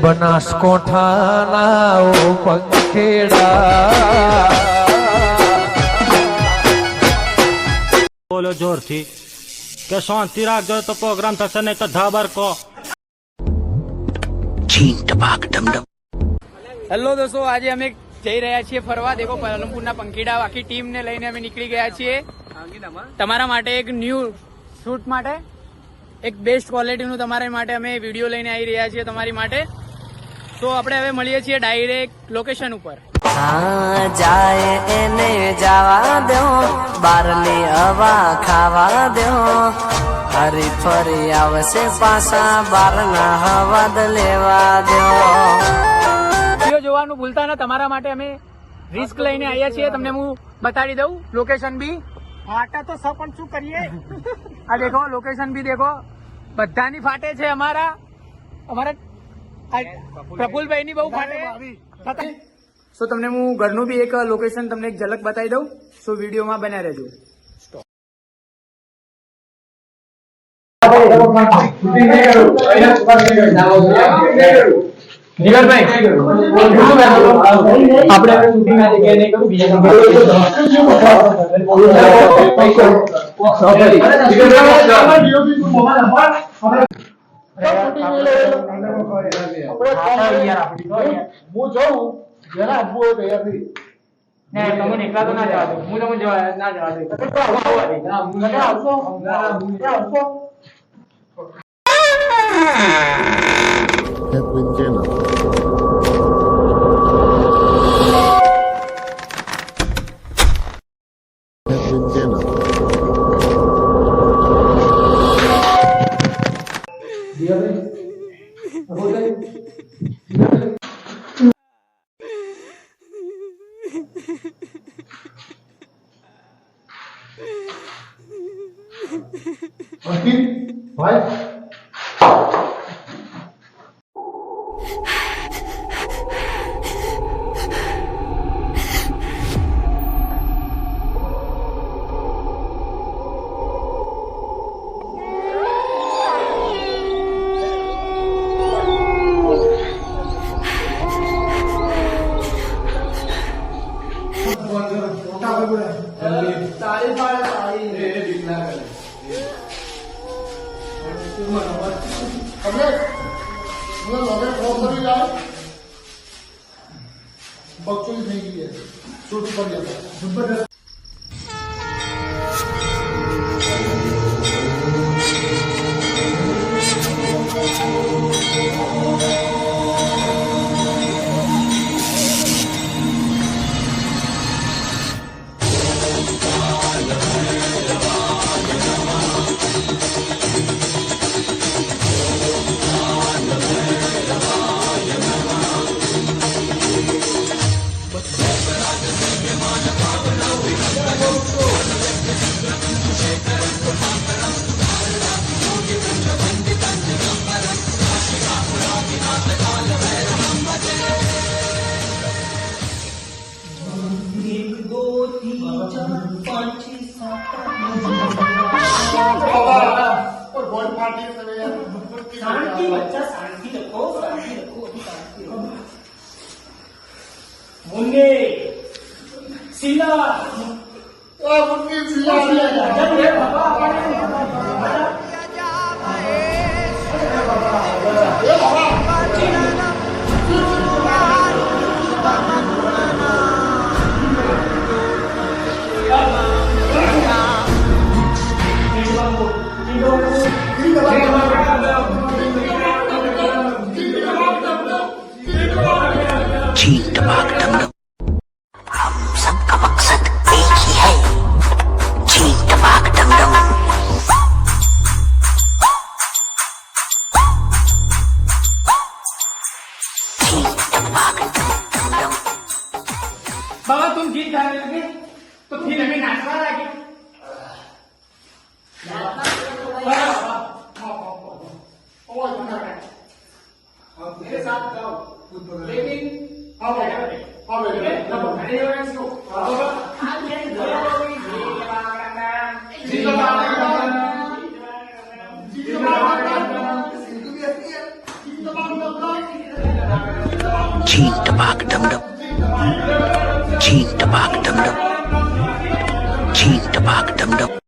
બનાસકોઠાના ઓ પંખેડા બોલો જોરથી કે શાંતિ રાખજો તો પ્રોગ્રામ થશે નહીં તો ધાબર કો. હેલો દોસ્તો, આજે અમે જઈ રહ્યા છીએ ફરવા. દેખો પાલનપુરના પંખીડા આખી ટીમ ને લઈને અમે નીકળી ગયા છીએ તમારા માટે એક ન્યૂ શૂટ માટે, એક બેસ્ટ ક્વોલિટીનું તમારા માટે અમે વિડીયો લઈને આવી રહ્યા છીએ તમારી માટે. તો આપણે હવે મળીએ છીએ ડાયરેક્ટ લોકેશન ઉપર. હા જાય એને જવા દો, બારની હવા ખાવા દો, હરી ફરી આવશે પાછા બારના હવા લેવા દો. વિડીયો જોવાનું ભૂલતા ના, તમારા માટે અમે રિસ્ક લઈને આવ્યા છીએ. તમને હું બતાડી દઉં લોકેશન બી. ફાટા તો સૌ પણ શું કરીએ. આ દેખો લોકેશન બી દેખો, બધાની ફાટે છે. અમારા પ્રફુલભાઈ ની બહુ ફાટે. સો તમને હું ઘરનું બી એક લોકેશન તમને એક ઝલક બતાવી દઉં. સો વિડીયોમાં બન્યા રહેજો. તમને એકલા તો ના જવા દઉં, હું તમને ના જવા દઉં. बकचोदी થઈ ગઈ છે. છોટું પડી જશે. शांति बच्चा, शांति रखो, शांति रखो, शांति रखो. मुन्ने सीला मुन्नी सीला जब ये बाबा हम सबका मकसद एक ही है, चीन टपाक डम डम. चीन टपाक डम डम. बाबा तुम गीत गाने लगे तो फिर हमें नाचना लगे. मेरे साथ गाओ, लेकिन छीन टपाक डम डम छीन टपाक डम डम छीन टपाक डम डम